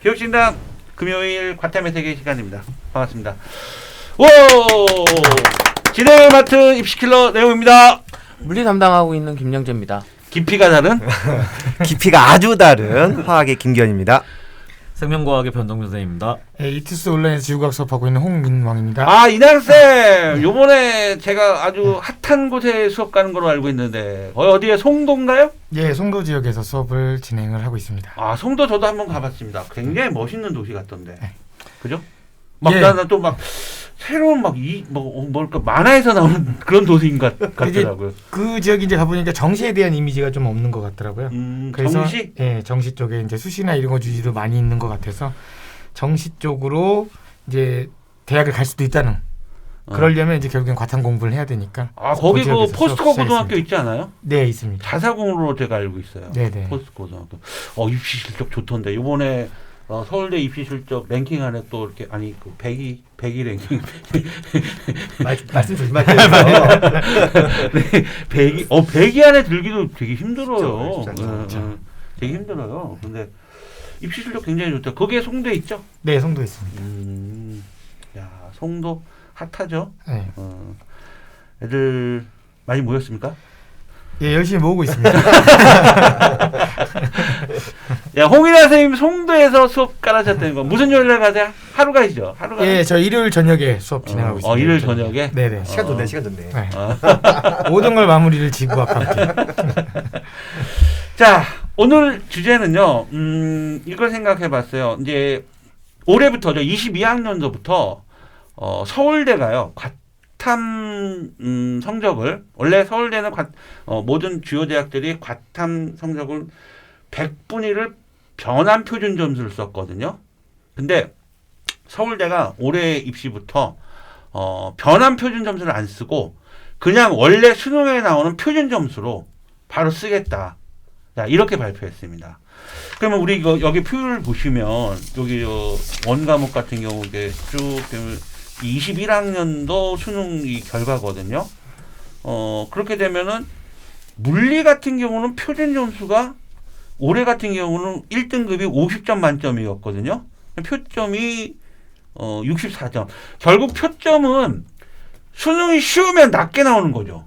교육신당 금요일 과탐의 세계 시간입니다. 반갑습니다. 오! 진행을 맡은 입시킬러 내용입니다. 물리 담당하고 있는 김영재입니다. 깊이가 다른? 깊이가 아주 다른 화학의 김기현입니다. 생명과학의 변동준 선생님입니다. 네, 이투스 온라인에서 지구과학 수업하고 있는 홍민왕입니다. 아, 이날쌤! 요번에 제가 아주 핫한 곳에 수업 가는 걸로 알고 있는데 어디에 송도인가요? 예, 송도 지역에서 수업을 진행을 하고 있습니다. 아, 송도 저도 한번 가봤습니다. 굉장히 멋있는 도시 같던데. 네. 그죠? 막 예. 나는 또 막 새로운 뭘까 만화에서 나오는 그런 도시인 것 같더라고요. 그 지역에 이제 가보니까 정시에 대한 이미지가 좀 없는 것 같더라고요. 그래서 정시? 예, 정시 쪽에 이제 수시나 이런 거 주지도 많이 있는 것 같아서 정시 쪽으로 이제 대학을 갈 수도 있다는. 그러려면 이제 결국엔 과탐 공부를 해야 되니까. 아, 거기 그 지역에서 포스코 수업 고등학교 시작했습니다. 있지 않아요? 네, 있습니다. 자사공으로 제가 알고 있어요. 네네. 포스코 고등학교. 입시 실적 좋던데 이번에 서울대 입시 실적 랭킹 안에 또 이렇게 아니 그 100위 랭킹 말씀 조심하세요. 네, 100위 안에 들기도 되게 힘들어요. 쉽지 않죠. 되게 힘들어요. 근데 입시 실적 굉장히 좋다. 거기에 송도에 있죠? 네, 송도 있습니다. 야, 송도 핫하죠? 네. 애들 많이 모였습니까? 예, 열심히 모으고 있습니다. 야, 홍일아 선생님 송도에서 수업 깔아셨다는 건 무슨 요일날 가세요? 하루 가시죠? 하루 가요? 예, 저 일요일 저녁에 수업 진행하고 있습니다. 일요일 저녁에? 네네. 시간 좋네, 시간 좋네. 네. 모든 걸 마무리를 지구와 함께. 자, 오늘 주제는요. 이걸 생각해봤어요. 이제 올해부터죠. 22학년도부터 서울대가요. 과탐 성적을 원래 서울대는 모든 주요 대학들이 과탐 성적을 100분위를 변환 표준 점수를 썼거든요. 근데 서울대가 올해 입시부터 변환 표준 점수를 안 쓰고 그냥 원래 수능에 나오는 표준 점수로 바로 쓰겠다. 자, 이렇게 발표했습니다. 그러면 우리 여기 표를 보시면 여기 원 과목 같은 경우 이게 쭉 21학년도 수능 이 결과거든요. 그렇게 되면은 물리 같은 경우는 표준 점수가 올해 같은 경우는 1등급이 50점 만점이었거든요. 표점이 64점. 결국 표점은 수능이 쉬우면 낮게 나오는 거죠.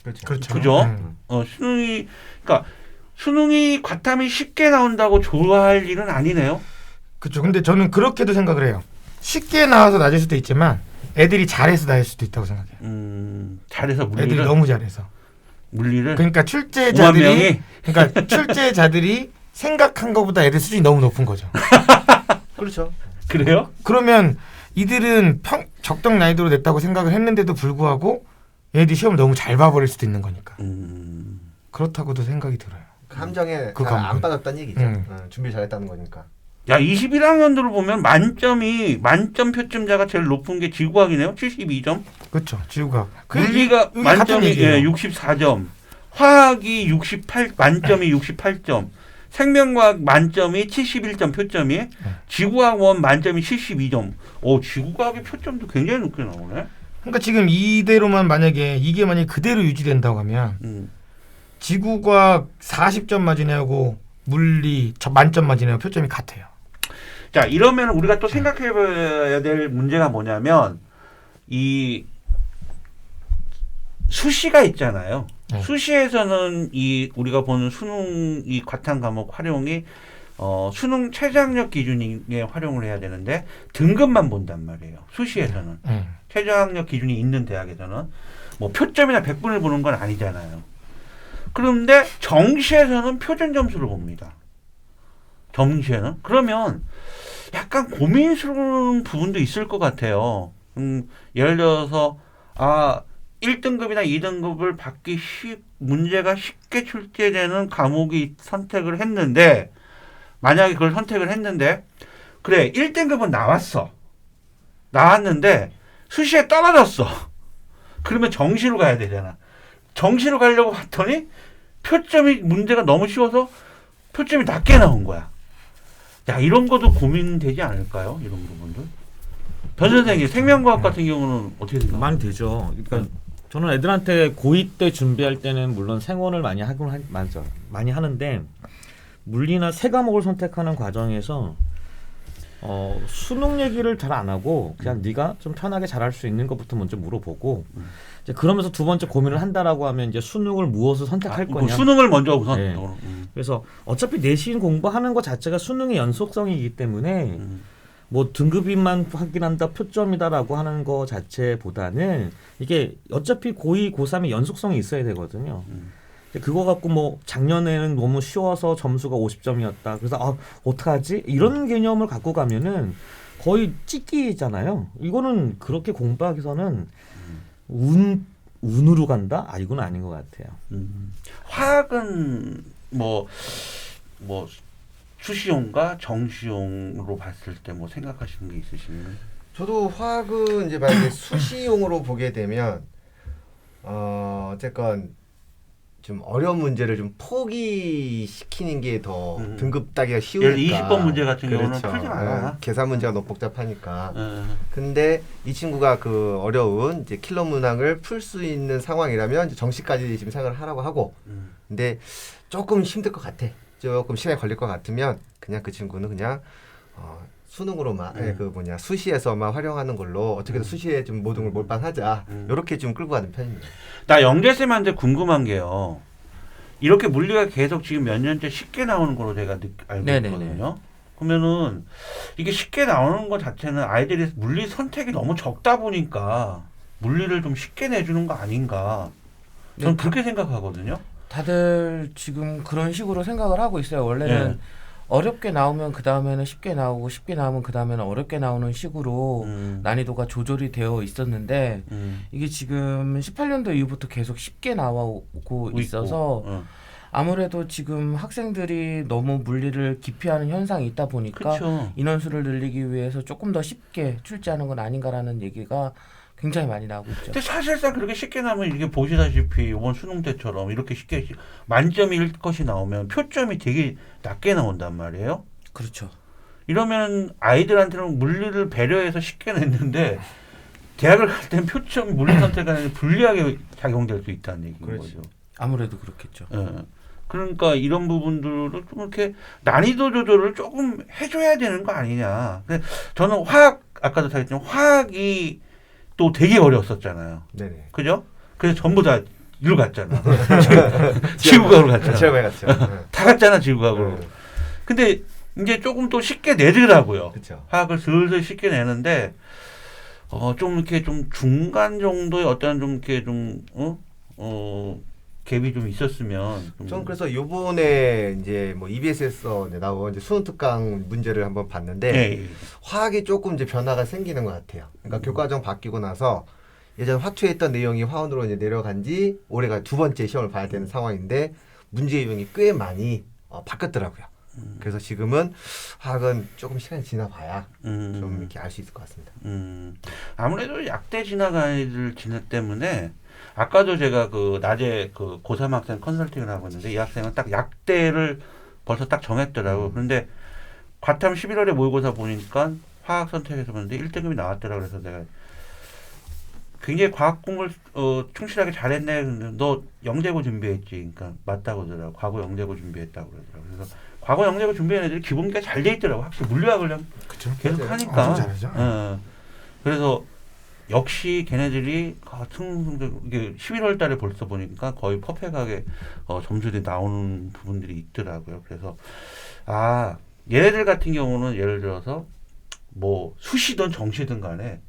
그렇죠. 그죠? 그러니까 수능이 과탐이 쉽게 나온다고 좋아할 일은 아니네요. 그렇죠. 근데 저는 그렇게도 생각을 해요. 쉽게 나와서 낮을 수도 있지만 애들이 잘해서 낮을 수도 있다고 생각해요. 잘해서 물리를 애들이 너무 잘해서. 물리를 그러니까 출제자들이 생각한 것보다 애들 수준이 너무 높은 거죠. 그렇죠. 그래요? 그러면 이들은 적당 난이도로 냈다고 생각을 했는데도 불구하고 애들이 시험을 너무 잘 봐버릴 수도 있는 거니까. 그렇다고도 생각이 들어요. 함정에 그 안 감독. 빠졌다는 얘기죠. 준비 잘했다는 거니까. 야, 21학년도를 보면 만점 표점자가 제일 높은 게 지구과학이네요. 72점. 그렇죠. 지구과학. 물리가 이게 같은 만점이 얘기예요. 64점. 화학이 만점이 68점. 생명과학 만점이 71점 표점이. 지구과학 원 만점이 72점. 지구과학의 표점도 굉장히 높게 나오네. 그러니까 지금 이대로만 이게 만약에 그대로 유지된다고 하면 지구과학 40점 맞은 애하고 물리 만점 맞은 애하고 표점이 같아요. 자, 이러면 우리가 또 생각해봐야 될 문제가 뭐냐면 이 수시가 있잖아요. 네. 수시에서는 우리가 보는 수능 이 과탐 과목 활용이 수능 최저학력 기준에 활용을 해야 되는데 등급만 본단 말이에요. 수시에서는 최저학력 기준이 있는 대학에서는 뭐 표점이나 100분을 보는 건 아니잖아요. 그런데 정시에서는 표준 점수를 봅니다. 정시에는 그러면 약간 고민스러운 부분도 있을 것 같아요. 예를 들어서 1등급이나 2등급을 받기 문제가 쉽게 출제되는 과목이 선택을 했는데 만약에 그걸 선택을 했는데 그래 1등급은 나왔는데 수시에 떨어졌어. 그러면 정시로 가야 되잖아. 정시로 가려고 봤더니 문제가 너무 쉬워서 표점이 낮게 나온 거야. 야, 이런 것도 고민되지 않을까요? 이런 부분들. 변 선생님, 생명과학 같은 경우는 어떻게 생각하세요? 많이 되죠. 그러니까 저는 애들한테 고2 때 준비할 때는 물론 생원을 많이 하는데 물리나 세 과목을 선택하는 과정에서 수능 얘기를 잘 안 하고 그냥 네가 좀 편하게 잘할 수 있는 것부터 먼저 물어보고 이제 그러면서 두 번째 고민을 한다라고 하면 이제 수능을 무엇을 선택할 거냐. 수능을 먼저 우선. 네. 그래서 어차피 내신 공부하는 것 자체가 수능의 연속성이기 때문에 뭐 등급인만 확인한다, 표점이다라고 하는 거 자체보다는 이게 어차피 고2, 고3의 연속성이 있어야 되거든요. 그거 갖고 뭐 작년에는 너무 쉬워서 점수가 50점이었다. 그래서 어떡하지? 이런 개념을 갖고 가면은 거의 찍기잖아요. 이거는 그렇게 공부하기서는 운으로 간다? 이건 아닌 것 같아요. 화학은 뭐 수시용과 정시용으로 봤을 때 뭐 생각하시는 게 있으신가요? 저도 화학은 이제 만약에 수시용으로 보게 되면 어쨌건 좀 어려운 문제를 좀 포기시키는 게 더 등급 따기가 쉬우니까. 예를 20번 문제 같은 경우는 그렇죠. 풀지 말아라. 계산 문제가 너무 복잡하니까. 근데 이 친구가 그 어려운 이제 킬러 문항을 풀 수 있는 상황이라면 이제 정시까지 지금 생각을 하라고 하고. 근데 조금 힘들 것 같아. 조금 시간이 걸릴 것 같으면 그냥 그 친구는 그냥 수능으로만 수시에서만 활용하는 걸로 어떻게든 수시에 좀 모든 걸 몰빵하자. 이렇게 좀 끌고 가는 편입니다. 나 영재쌤한테 궁금한 게요. 이렇게 물리가 계속 지금 몇 년째 쉽게 나오는 걸로 제가 알고 있거든요. 그러면은 이게 쉽게 나오는 것 자체는 아이들이 물리 선택이 너무 적다 보니까 물리를 좀 쉽게 내주는 거 아닌가. 저는 그렇게 생각하거든요. 다들 지금 그런 식으로 생각을 하고 있어요. 원래는 어렵게 나오면 그 다음에는 쉽게 나오고 쉽게 나오면 그 다음에는 어렵게 나오는 식으로 난이도가 조절이 되어 있었는데 이게 지금 18년도 이후부터 계속 쉽게 나오고 있어서 아무래도 지금 학생들이 너무 물리를 기피하는 현상이 있다 보니까 그쵸. 인원수를 늘리기 위해서 조금 더 쉽게 출제하는 건 아닌가라는 얘기가 굉장히 많이 나오고 있죠. 근데 사실상 그렇게 쉽게 나오면 이게 보시다시피 이번 수능 때처럼 이렇게 쉽게 만점일 것이 나오면 표점이 되게 낮게 나온단 말이에요. 그렇죠. 이러면 아이들한테는 물리를 배려해서 쉽게 냈는데 대학을 갈 땐 표점 물리 선택하는 불리하게 작용될 수 있다는 얘기인 그렇죠. 거죠. 아무래도 그렇겠죠. 예. 그러니까 이런 부분들을 좀 이렇게 난이도 조절을 조금 해줘야 되는 거 아니냐. 근데 저는 아까도 말했지만 화학이 또 되게 어려웠었잖아요. 네네. 그죠? 그래서 전부 다 일로 갔잖아. 지구과학으로 갔잖아. 제가 갔죠. 다 갔잖아, 지구과학으로. 근데 이제 조금 또 쉽게 내더라고요. 그렇죠. 화학을 슬슬 쉽게 내는데 좀 이렇게 좀 중간 정도의 어떤 좀 이렇게 갭이 좀 있었으면. 전 그래서 요번에 이제 뭐 EBS에서 나온 이제 수능 특강 문제를 한번 봤는데 화학이 조금 이제 변화가 생기는 것 같아요. 그러니까 교과정 바뀌고 나서 예전 화투에 있던 내용이 화원으로 이제 내려간 지 올해가 두 번째 시험을 봐야 되는 상황인데 문제 유형이 꽤 많이 바뀌었더라고요. 그래서 지금은 화학은 조금 시간이 지나봐야 좀 이렇게 알 수 있을 것 같습니다. 아무래도 약대 진학 아이들 진학 때문에 아까도 제가 그 낮에 그 고3 학생 컨설팅을 하고 있는데 이 학생은 딱 약대를 벌써 딱 정했더라고. 그런데 과탐 11월에 모의고사 보니까 화학 선택해서 보는데 1등급이 나왔더라고. 그래서 내가 굉장히 과학 공부를 충실하게 잘했네. 너 영재고 준비했지. 그러니까 맞다고 그러더라고. 과거 영재고 준비했다고 그러더라고. 그래서 과거 영재고 준비한 애들이 기본기가 잘 돼 있더라고. 확실히 물리학을 계속 하니까. 잘하죠. 그래서 역시 걔네들이 이게 11월 달에 벌써 보니까 거의 퍼펙하게 점수들이 나오는 부분들이 있더라고요. 그래서 얘네들 같은 경우는 예를 들어서 뭐 수시든 정시든 간에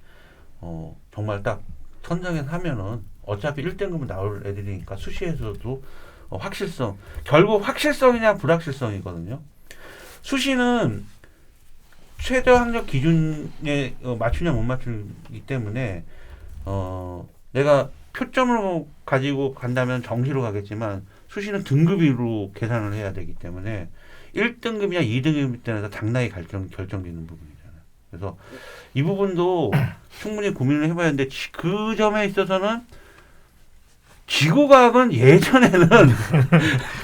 정말 딱 선정해서 하면은 어차피 1등급은 나올 애들이니까 수시에서도 확실성, 결국 확실성이냐 불확실성이거든요. 수시는 최저 학력 기준에 맞추냐 못 맞추기 때문에 내가 표점을 가지고 간다면 정시로 가겠지만 수시는 등급으로 계산을 해야 되기 때문에 1등급이냐 2등급에 따라서 당락이 결정되는 부분이잖아요. 그래서 이 부분도 충분히 고민을 해봐야 하는데 그 점에 있어서는 지구과학은 예전에는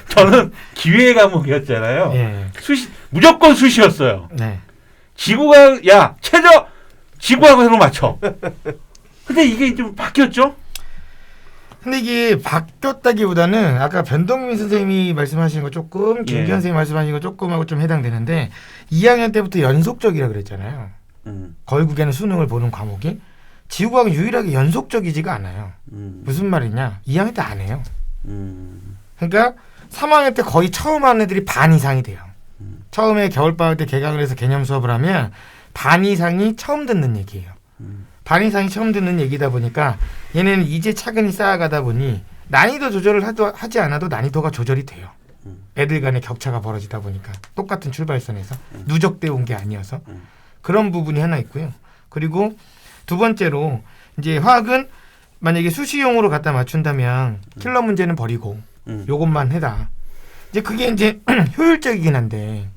저는 기회 과목이었잖아요. 무조건 수시였어요. 지구과학, 지구과학으로 맞춰. 근데 이게 좀 바뀌었죠? 근데 이게 바뀌었다기보다는 아까 변동민 선생님이 말씀하신 거 조금 김기현 선생님 말씀하신 거 조금하고 좀 해당되는데 2학년 때부터 연속적이라 그랬잖아요. 결국에는 수능을 보는 과목이 지구과학은 유일하게 연속적이지가 않아요. 무슨 말이냐? 2학년 때 안 해요. 그러니까 3학년 때 거의 처음 하는 애들이 반 이상이 돼요. 처음에 겨울방학 때 개강을 해서 개념 수업을 하면 반 이상이 처음 듣는 얘기예요. 반 이상이 처음 듣는 얘기다 보니까 얘네는 이제 차근히 쌓아가다 보니 난이도 조절을 하지 않아도 난이도가 조절이 돼요. 애들 간의 격차가 벌어지다 보니까 똑같은 출발선에서 누적돼 온 게 아니어서 그런 부분이 하나 있고요. 그리고 두 번째로 이제 화학은 만약에 수시용으로 갖다 맞춘다면 킬러 문제는 버리고 요것만 해라. 이제 그게 이제 효율적이긴 한데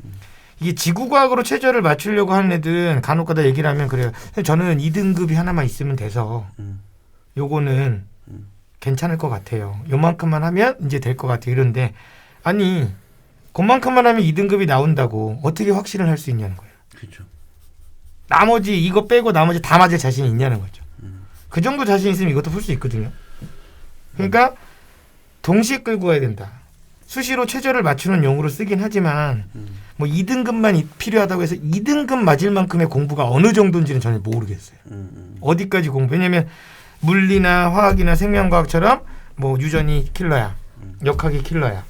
이게 지구과학으로 최저를 맞추려고 하는 애들은 간혹가다 얘기를 하면 그래요. 저는 2등급이 하나만 있으면 돼서 요거는 괜찮을 것 같아요. 요만큼만 하면 이제 될 것 같아요. 이런데 아니 그만큼만 하면 2등급이 나온다고 어떻게 확신을 할 수 있냐는 거예요. 그렇죠. 나머지 이거 빼고 나머지 다 맞을 자신이 있냐는 거죠. 그 정도 자신 있으면 이것도 풀 수 있거든요. 그러니까 동시에 끌고 가야 된다. 수시로 최저를 맞추는 용으로 쓰긴 하지만 뭐 2등급만 필요하다고 해서 2등급 맞을 만큼의 공부가 어느 정도인지는 전혀 모르겠어요. 어디까지 공부. 왜냐면 물리나 화학이나 생명과학처럼 뭐 유전이 킬러야. 역학이 킬러야.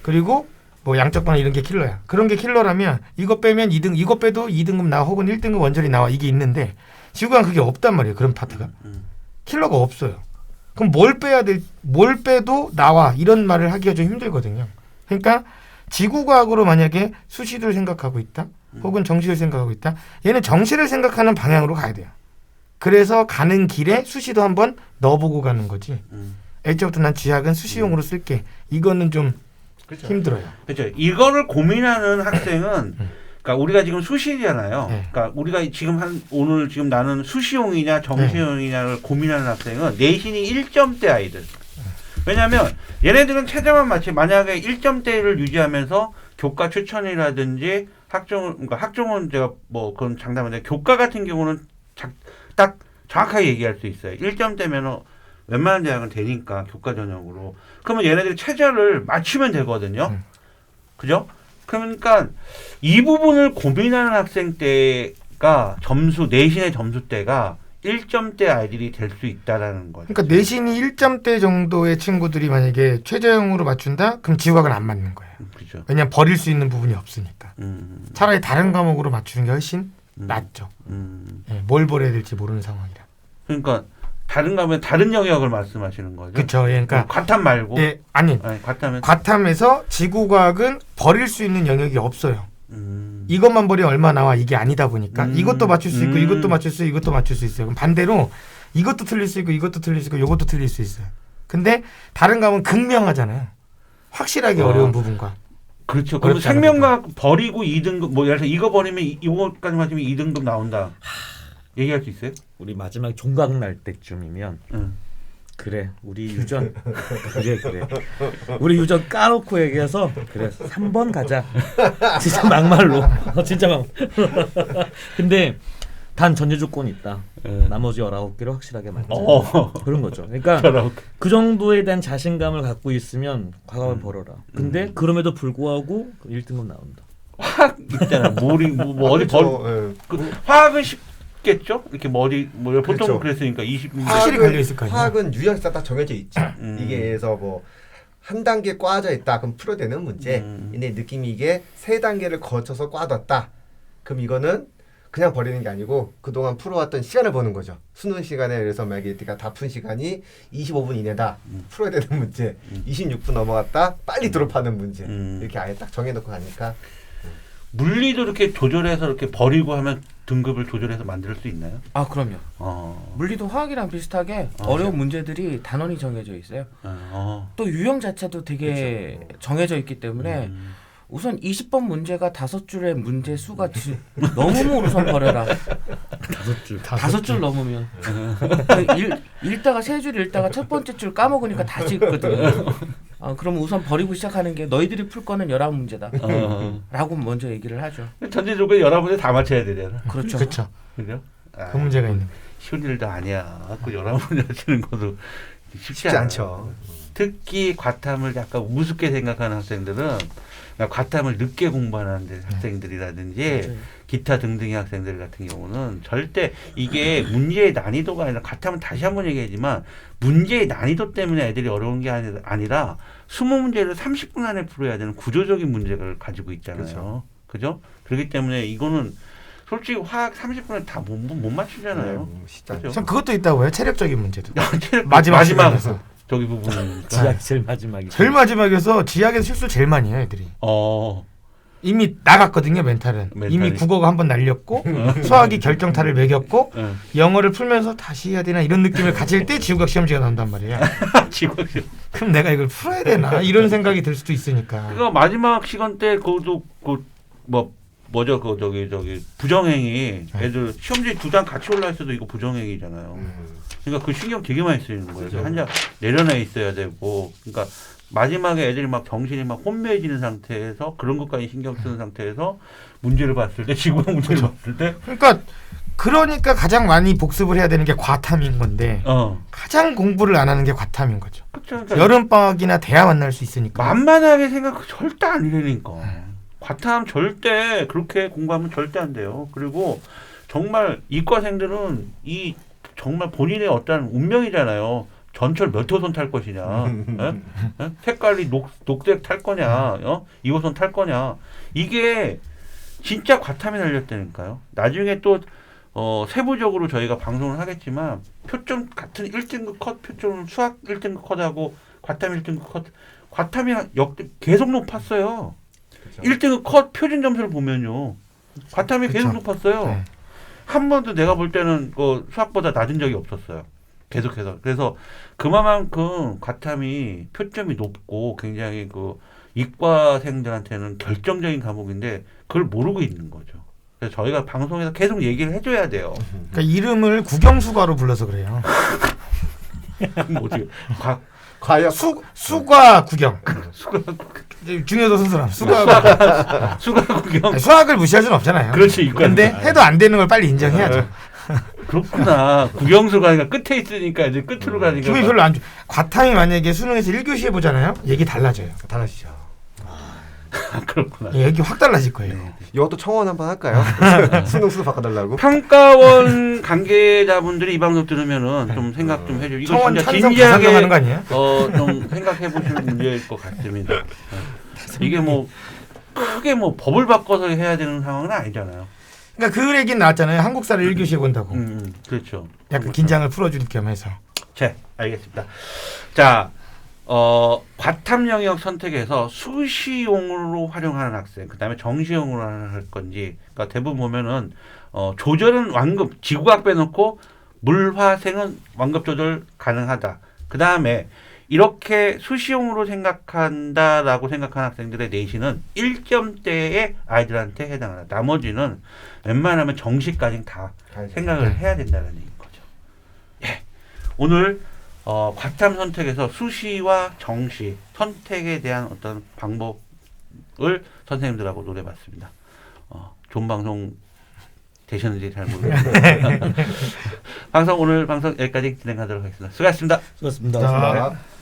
그리고 뭐 양적반응 이런 게 킬러야. 그런 게 킬러라면 이거 빼면 2등, 이거 빼도 2등급 나와 혹은 1등급 원절이 나와. 이게 있는데 지구과는 그게 없단 말이에요. 그런 파트가. 킬러가 없어요. 그럼 뭘 빼야 돼? 뭘 빼도 나와. 이런 말을 하기가 좀 힘들거든요. 그러니까 지구과학으로 만약에 수시를 생각하고 있다. 혹은 정시를 생각하고 있다. 얘는 정시를 생각하는 방향으로 가야 돼요. 그래서 가는 길에 수시도 한번 넣어보고 가는 거지. 애초부터 난 지학은 수시용으로 쓸게. 이거는 좀 그렇죠. 힘들어요. 그렇죠. 이거를 고민하는 학생은 그러니까 우리가 지금 수시잖아요. 네. 그러니까 우리가 지금 오늘 지금 나는 수시용이냐 정시용이냐를 고민하는 학생은 내신이 1점대 아이들. 왜냐하면 얘네들은 최저만 맞지 만약에 1점대를 유지하면서 교과 추천이라든지 그러니까 학종은 제가 뭐 그건 장담인데 교과 같은 경우는 딱 정확하게 얘기할 수 있어요. 1점대면 웬만한 대학은 되니까 교과 전형으로. 그러면 얘네들이 최저를 맞추면 되거든요. 그죠? 그러니까 이 부분을 고민하는 학생 때가 내신의 점수 때가 1점대 아이들이 될 수 있다라는 거죠. 그러니까 내신이 1점대 정도의 친구들이 만약에 최저형으로 맞춘다? 그럼 지구학은 안 맞는 거예요. 그렇죠. 왜냐하면 버릴 수 있는 부분이 없으니까. 차라리 다른 과목으로 맞추는 게 훨씬 낫죠. 네, 뭘 버려야 될지 모르는 상황이라. 그러니까 다른 영역을 말씀하시는 거죠. 그렇죠. 그러니까 과탐 말고. 예, 아니 과탐에서 지구과학은 버릴 수 있는 영역이 없어요. 이것만 버리면 얼마 나와 이게 아니다 보니까 이것도 맞출 수 있고 이것도 맞출 수 있고 이것도 맞출 수 있어요. 그럼 반대로 이것도 틀릴 수 있고 이것도 틀릴 수 있고 이것도 틀릴 수 있어요. 근데 다른 과목은 극명하잖아요. 확실하게 어려운 부분과. 그렇죠. 그럼 생명과학 버리고 2등급 뭐 예를 들어서 이거 버리면 이거까지 맞으면 2등급 나온다. 얘기할 수 있어요? 우리 마지막 종강 날 때쯤이면 그래 우리 유전 그래 우리 유전 까놓고 얘기해서 그래 3번 가자. 진짜 막말로 진짜 막. 근데 단 전제 조건이 있다. 나머지 19개를 확실하게 맞자. 그런 거죠. 그러니까 그 정도에 대한 자신감을 갖고 있으면 과감을 벌어라. 근데 그럼에도 불구하고 1등급 나온다. 화학 있잖아. 뭐 어디 화학은 쉽겠죠? 이렇게 뭐 보통 그렇죠. 그랬으니까 20. 확실히 걸려 있을 거 아니에요. 화학은 유형사 딱 정해져 있지. 이게 그래서 뭐 한 단계 꽈져 있다. 그럼 풀어야 되는 문제. 근데 느낌이 이게 3단계를 거쳐서 꽈뒀다. 그럼 이거는 그냥 버리는 게 아니고 그동안 풀어왔던 시간을 보는 거죠. 수능 시간에 그래서 만약에 네가 다 푼 시간이 25분 이내다. 풀어야 되는 문제. 26분 넘어갔다. 빨리 드롭하는 문제. 이렇게 아예 딱 정해놓고 가니까. 물리도 이렇게 조절해서 이렇게 버리고 하면 등급을 조절해서 만들 수 있나요? 아 그럼요. 물리도 화학이랑 비슷하게 어려운 문제들이 단원이 정해져 있어요. 또 유형 자체도 되게 그렇죠. 정해져 있기 때문에 우선 20번 문제가 5줄의 문제 수가 넘으면 우선 버려라. 5줄. 5줄 넘으면. 읽다가 3줄 읽다가 첫 번째 줄 까먹으니까 다시 읽거든요. 그럼 우선 버리고 시작하는 게 너희들이 풀 거는 11문제다. 라고 먼저 얘기를 하죠. 전체적으로 11문제 다 맞춰야 되잖아. 그렇죠. 그렇죠. 그죠? 그 문제가 있는. 쉬운 일도 아니야. 그 11문제 치는 것도 쉽지 않죠. 특히 과탐을 약간 우습게 생각하는 학생들은 과탐을 늦게 공부하는 학생들이라든지 기타 등등의 학생들 같은 경우는 절대 이게 문제의 난이도가 아니라 과탐은 다시 한번 얘기하지만 문제의 난이도 때문에 애들이 어려운 게 아니라 20문제를 30분 안에 풀어야 되는 구조적인 문제를 가지고 있잖아요. 그죠? 그렇기 때문에 이거는 솔직히 화학 30분에 다 못 맞추잖아요. 그렇죠? 전 그것도 있다고요. 체력적인 문제도. 체력 마지막에서. 저기 부분은 지약 제일 마지막에. 제일 마지막에서 지학에서 실수 제일 많이 해요, 애들이. 이미 나갔거든요, 멘탈은. 이미 국어가 한번 날렸고 수학이 결정타를 매겼고 영어를 풀면서 다시 해야 되나 이런 느낌을 가질 때 지구학 시험지가 나온단 말이에요. 지구학 시험. 그럼 내가 이걸 풀어야 되나 이런 생각이 들 수도 있으니까. 그거 마지막 시간 때 그것도 뭐죠? 그 저기 부정행위 애들 시험지 2장 같이 올라 있어도 이거 부정행위잖아요. 그러니까 그 신경 되게 많이 쓰이는 거예요. 그렇죠. 한 장 내려놔 있어야 되고, 그러니까 마지막에 애들이 막 정신이 막 혼미해지는 상태에서 그런 것까지 신경 쓰는 상태에서 문제를 봤을 때 지구학 문제를 봤을 때, 그러니까 가장 많이 복습을 해야 되는 게 과탐인 건데 가장 공부를 안 하는 게 과탐인 거죠. 그러니까 여름 방학이나 대야 만날 수 있으니까. 만만하게 생각 절대 안 되니까. 과탐 절대 그렇게 공부하면 절대 안 돼요. 그리고 정말 이과생들은 이 정말 본인의 어떤 운명이잖아요. 전철 몇 호선 탈 것이냐, 색깔이 녹색 탈 거냐, 2호선 탈 거냐. 이게 진짜 과탐에 달렸다니까요. 나중에 또 세부적으로 저희가 방송을 하겠지만 표점 같은 1등급 컷 표점 수학 1등급 컷하고 과탐 1등급 컷 과탐이 계속 높았어요. 그렇죠. 1등급 컷 표준 점수를 보면요. 과탐이 계속 높았어요. 네. 한 번도 내가 볼 때는 수학보다 낮은 적이 없었어요. 계속해서. 그래서 그만큼 과탐이 표점이 높고 굉장히 이과생들한테는 결정적인 과목인데 그걸 모르고 있는 거죠. 그래서 저희가 방송에서 계속 얘기를 해줘야 돼요. 그러니까 이름을 국영수과로 불러서 그래요. 어떻게? 과연 수과 구경. 수과 중요도 선수람. 수과 구경. 아니, 수학을 무시할 수는 없잖아요. 그렇지. 근데 해도 안 되는 걸 빨리 인정해야죠. 그렇구나. 국영수가 아니라 끝에 있으니까 이제 끝으로 가니까. 기분이 별로 안 좋아. 과탐이 만약에 수능에서 1교시 해보잖아요. 얘기 달라져요. 달라지죠. 그렇구나. 얘기 확 달라질 거예요. 네. 이것도 청원 한번 할까요? 수능 수도 바꿔달라고. 평가원 관계자분들이 이 방송 들으면은 좀 생각 좀 해줘. 이거 청원 진짜 찬성 진지하게 하는 거 아니에요? 좀 생각해 보실 문제일 것 같습니다. 이게 크게 법을 바꿔서 해야 되는 상황은 아니잖아요. 그러니까 그 얘기는 나왔잖아요. 한국사를 1교시 해본다고. 그렇죠. 약간 긴장을 풀어줄 겸해서. 자, 알겠습니다. 자, 과탐 영역 선택에서 수시용으로 활용하는 학생, 그 다음에 정시용으로 할 건지, 그러니까 대부분 보면은 조절은 완급, 지구과학 빼놓고 물화생은 완급 조절 가능하다. 그 다음에 이렇게 수시용으로 생각한다라고 생각하는 학생들의 내신은 1점대의 아이들한테 해당한다. 나머지는 웬만하면 정시까지는 다 생각을 해야 된다는 얘기인 거죠. 예. 오늘 과탐 선택에서 수시와 정시 선택에 대한 어떤 방법을 선생님들하고 논해봤습니다. 좋은 방송 되셨는지 잘 모르겠습니다. 오늘 방송 여기까지 진행하도록 하겠습니다. 수고하셨습니다. 수고하셨습니다.